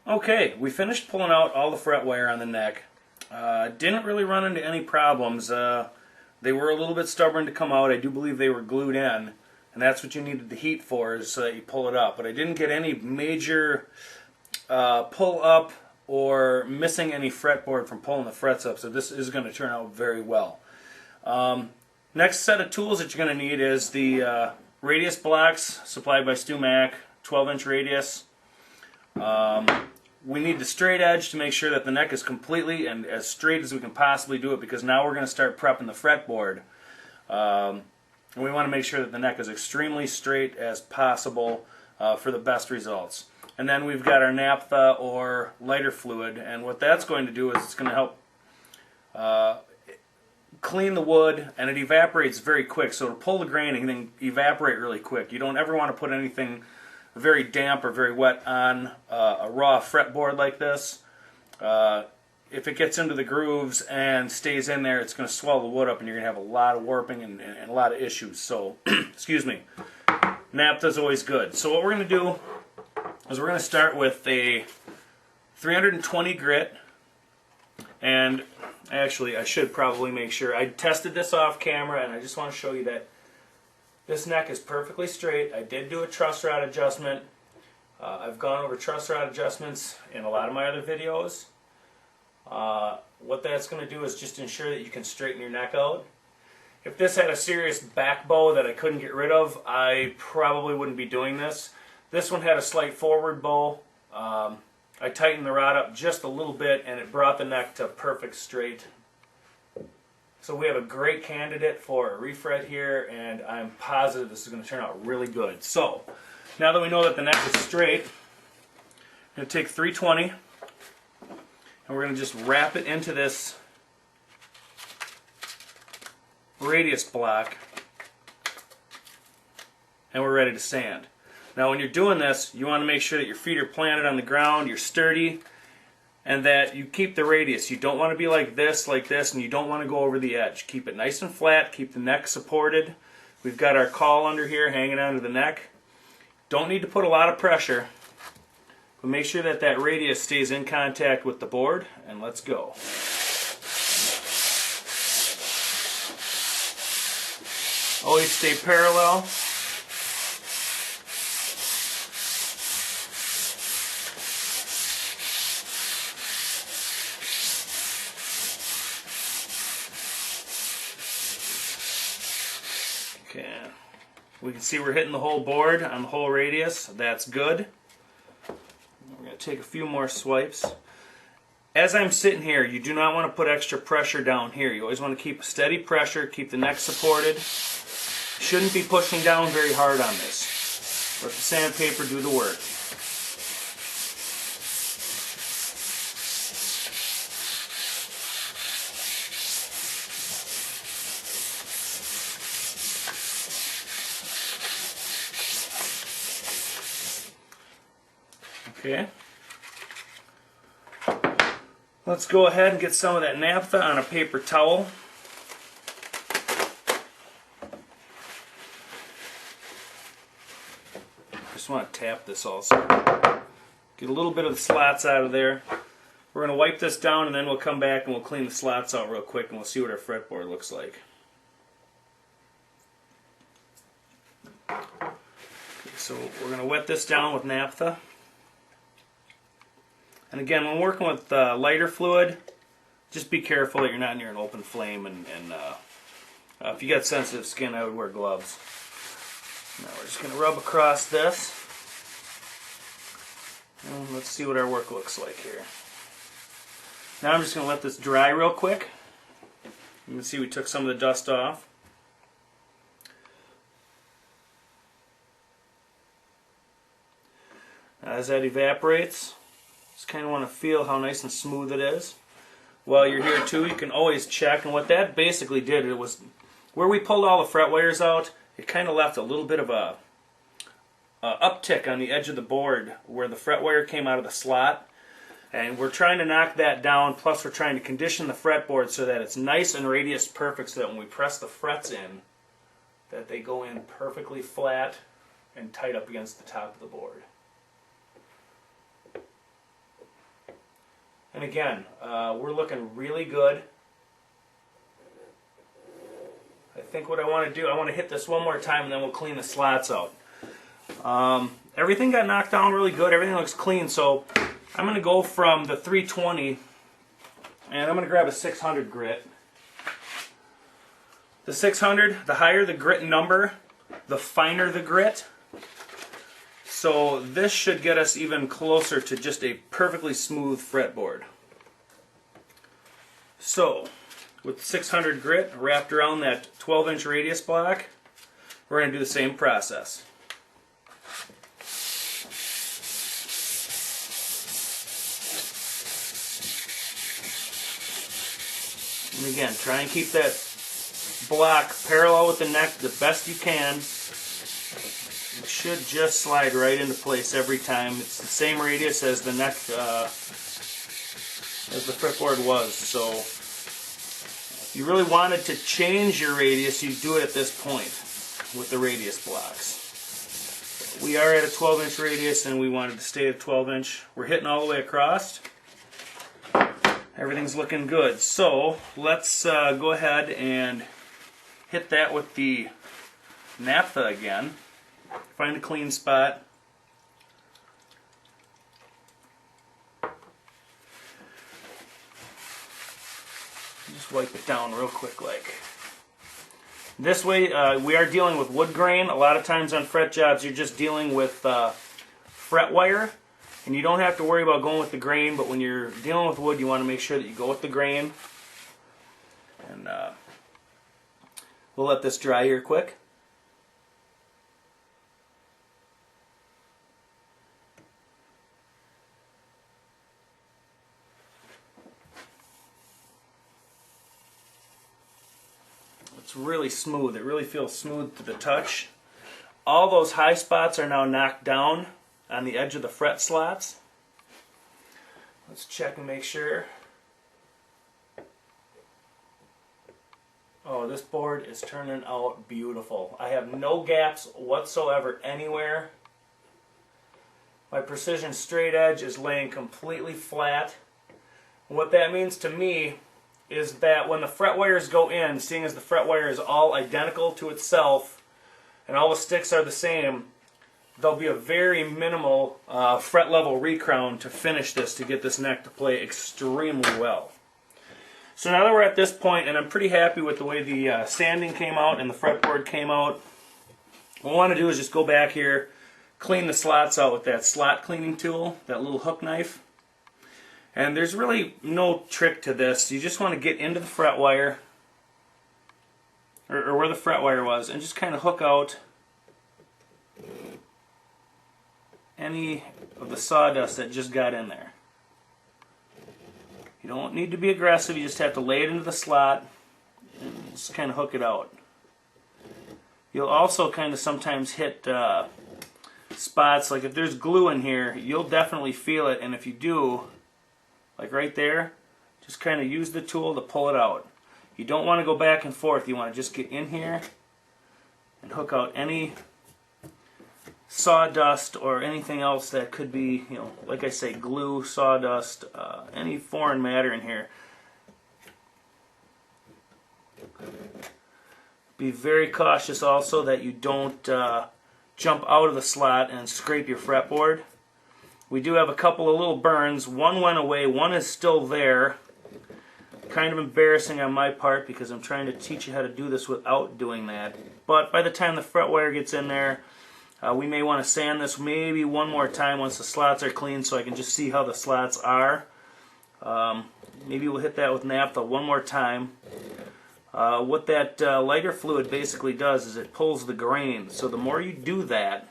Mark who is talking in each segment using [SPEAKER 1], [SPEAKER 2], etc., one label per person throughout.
[SPEAKER 1] Okay, we finished pulling out all the fret wire on the neck. Didn't really run into any problems. They were a little bit stubborn to come out. I do believe they were glued in, and that's what you needed the heat for, is so that you pull it up. But I didn't get any major pull up or missing any fretboard from pulling the frets up, so this is going to turn out very well. Next set of tools that you're going to need is the radius blocks supplied by Stu Mack, 12-inch radius. We need the straight edge to make sure that the neck is completely and as straight as we can possibly do it, because now we're going to start prepping the fretboard. And we want to make sure that the neck is extremely straight as possible for the best results. And then we've got our naphtha or lighter fluid, and what that's going to do is it's going to help clean the wood, and it evaporates very quick, so to pull the grain and then evaporate really quick. You don't ever want to put anything very damp or very wet on a raw fretboard like this. If it gets into the grooves and stays in there, it's going to swell the wood up, and you're going to have a lot of warping and a lot of issues. So, excuse me, naphtha is always good. So what we're going to do is we're going to start with a 320 grit, and actually I should probably make sure. I tested this off camera, and I just want to show you that this neck is perfectly straight. I did do a truss rod adjustment. I've gone over truss rod adjustments in a lot of my other videos. What that's going to do is just ensure that you can straighten your neck out. If this had a serious back bow that I couldn't get rid of, I probably wouldn't be doing this. This one had a slight forward bow. I tightened the rod up just a little bit, and it brought the neck to perfect straight. So we have a great candidate for a refret here, and I'm positive this is going to turn out really good. So, now that we know that the neck is straight, I'm going to take 320, and we're going to just wrap it into this radius block, and we're ready to sand. Now when you're doing this, you want to make sure that your feet are planted on the ground, you're sturdy, and that you keep the radius. You don't want to be like this, and you don't want to go over the edge. Keep it nice and flat, keep the neck supported. We've got our caul under here hanging onto the neck. Don't need to put a lot of pressure, but make sure that that radius stays in contact with the board, and let's go. Always stay parallel. Okay, we can see we're hitting the whole board on the whole radius. That's good. We're going to take a few more swipes. As I'm sitting here, you do not want to put extra pressure down here. You always want to keep a steady pressure, keep the neck supported. Shouldn't be pushing down very hard on this. Let the sandpaper do the work. Okay. Let's go ahead and get some of that naphtha on a paper towel. Just want to tap this also. Get a little bit of the slats out of there. We're going to wipe this down, and then we'll come back and we'll clean the slats out real quick, and we'll see what our fretboard looks like. Okay, so we're going to wet this down with naphtha. And again, when working with lighter fluid, just be careful that you're not near an open flame, and if you got sensitive skin, I would wear gloves. Now we're just going to rub across this, and let's see what our work looks like here. Now I'm just going to let this dry real quick. You can see we took some of the dust off. As that evaporates, just kind of want to feel how nice and smooth it is. While you're here too, you can always check, and what that basically did, it was where we pulled all the fret wires out, it kind of left a little bit of a uptick on the edge of the board where the fret wire came out of the slot, and we're trying to knock that down, plus we're trying to condition the fretboard so that it's nice and radius perfect, so that when we press the frets in, that they go in perfectly flat and tight up against the top of the board. And again, we're looking really good. I think what I want to do, I want to hit this one more time and then we'll clean the slats out. Everything got knocked down really good. Everything looks clean. So I'm going to go from the 320 and I'm going to grab a 600 grit. The 600, the higher the grit number, the finer the grit. So this should get us even closer to just a perfectly smooth fretboard. So with 600 grit wrapped around that 12-inch radius block, we're going to do the same process. And again, try and keep that block parallel with the neck the best you can. It should just slide right into place every time. It's the same radius as the neck, as the fretboard was. So if you really wanted to change your radius, you'd do it at this point with the radius blocks. We are at a 12-inch radius and we wanted to stay at 12-inch. We're hitting all the way across. Everything's looking good. So let's go ahead and hit that with the naphtha again. Find a clean spot. Just wipe it down real quick like. This way we are dealing with wood grain. A lot of times on fret jobs you're just dealing with fret wire. And you don't have to worry about going with the grain, but when you're dealing with wood, you want to make sure that you go with the grain. And we'll let this dry here quick. It's really smooth. It really feels smooth to the touch. All those high spots are now knocked down on the edge of the fret slots. Let's check and make sure. Oh, this board is turning out beautiful. I have no gaps whatsoever anywhere. My precision straight edge is laying completely flat. What that means to me is that when the fret wires go in, seeing as the fret wire is all identical to itself and all the sticks are the same, there'll be a very minimal fret level recrown to finish this, to get this neck to play extremely well. So now that we're at this point, and I'm pretty happy with the way the sanding came out and the fretboard came out, what I want to do is just go back here, clean the slots out with that slot cleaning tool, that little hook knife. And there's really no trick to this. You just want to get into the fret wire, or where the fret wire was, and just kind of hook out any of the sawdust that just got in there. You don't need to be aggressive, you just have to lay it into the slot and just kind of hook it out. You'll also kind of sometimes hit spots, like if there's glue in here, you'll definitely feel it, and if you do, like right there, just kind of use the tool to pull it out. You don't want to go back and forth, you want to just get in here and hook out any sawdust or anything else that could be, you know, like I say, glue, sawdust, any foreign matter in here. Be very cautious also that you don't jump out of the slot and scrape your fretboard. We do have a couple of little burns. One went away, one is still there. Kind of embarrassing on my part because I'm trying to teach you how to do this without doing that. But by the time the fret wire gets in there, we may want to sand this maybe one more time once the slots are clean so I can just see how the slots are. Maybe we'll hit that with naphtha one more time. What that lighter fluid basically does is it pulls the grain. So the more you do that,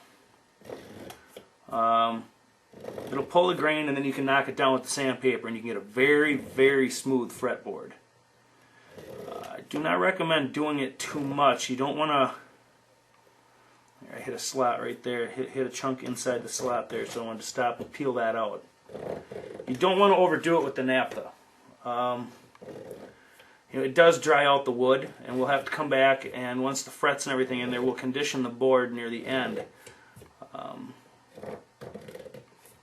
[SPEAKER 1] it'll pull the grain and then you can knock it down with the sandpaper and you can get a very, very smooth fretboard. I do not recommend doing it too much. You don't want to... I hit a slot right there, hit a chunk inside the slot there, so I wanted to stop and peel that out. You don't want to overdo it with the naphtha. You know, it does dry out the wood, and we'll have to come back, and once the frets and everything in there, we'll condition the board near the end.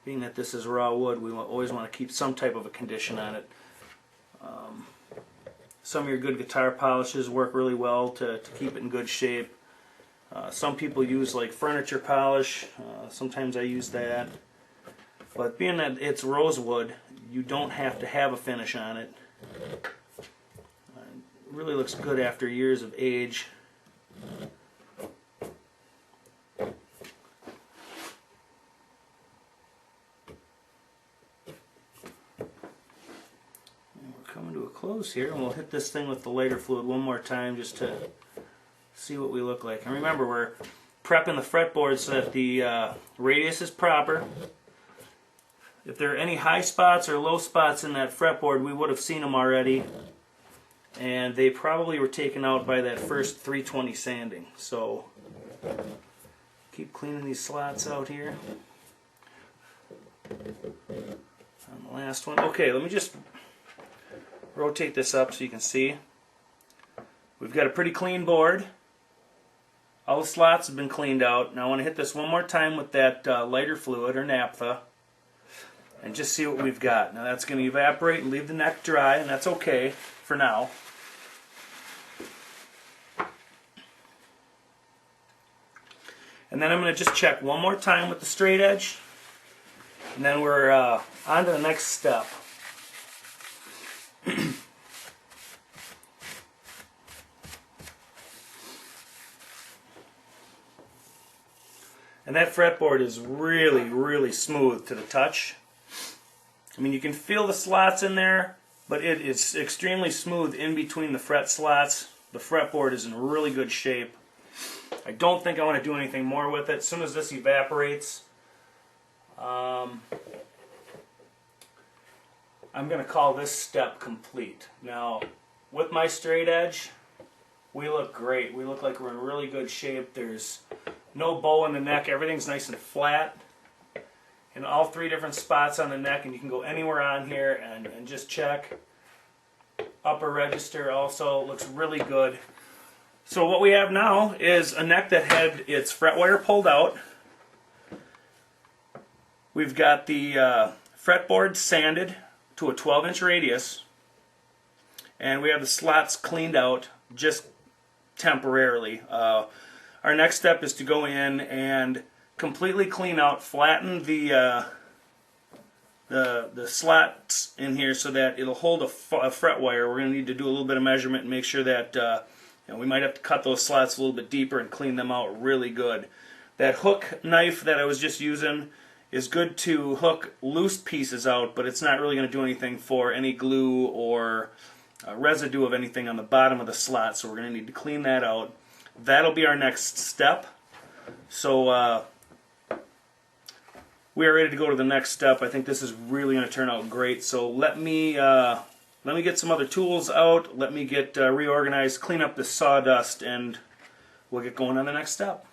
[SPEAKER 1] Being that this is raw wood, we always want to keep some type of a condition on it. Some of your good guitar polishes work really well to keep it in good shape. Some people use like furniture polish. Sometimes I use that. But being that it's rosewood, you don't have to have a finish on it. It really looks good after years of age. Coming to a close here, and we'll hit this thing with the lighter fluid one more time just to see what we look like. And remember, we're prepping the fretboard so that the radius is proper. If there are any high spots or low spots in that fretboard, we would have seen them already, and they probably were taken out by that first 320 sanding. So keep cleaning these slots out here. And the last one. Okay, let me just rotate this up so you can see. We've got a pretty clean board. All the slots have been cleaned out. Now I want to hit this one more time with that lighter fluid or naphtha and just see what we've got. Now that's going to evaporate and leave the neck dry, and that's okay for now. And then I'm going to just check one more time with the straight edge, and then we're on to the next step. And that fretboard is really, really smooth to the touch. I mean, you can feel the slots in there, but it is extremely smooth in between the fret slots. The fretboard is in really good shape. I don't think I want to do anything more with it. As soon as this evaporates, I'm going to call this step complete. Now, with my straight edge, we look great. We look like we're in really good shape. There's no bow in the neck. Everything's nice and flat in all three different spots on the neck, and you can go anywhere on here and just check. Upper register also looks really good. So what we have now is a neck that had its fret wire pulled out. We've got the fretboard sanded to a 12-inch radius, and we have the slots cleaned out just temporarily. Our next step is to go in and completely clean out, flatten the slots in here so that it'll hold a fret wire. We're going to need to do a little bit of measurement and make sure that we might have to cut those slots a little bit deeper and clean them out really good. That hook knife that I was just using is good to hook loose pieces out, but it's not really going to do anything for any glue or residue of anything on the bottom of the slot, so we're going to need to clean that out. That'll be our next step. So we are ready to go to the next step. I think this is really going to turn out great. So let me get some other tools out. Let me get reorganized, clean up the sawdust, and we'll get going on the next step.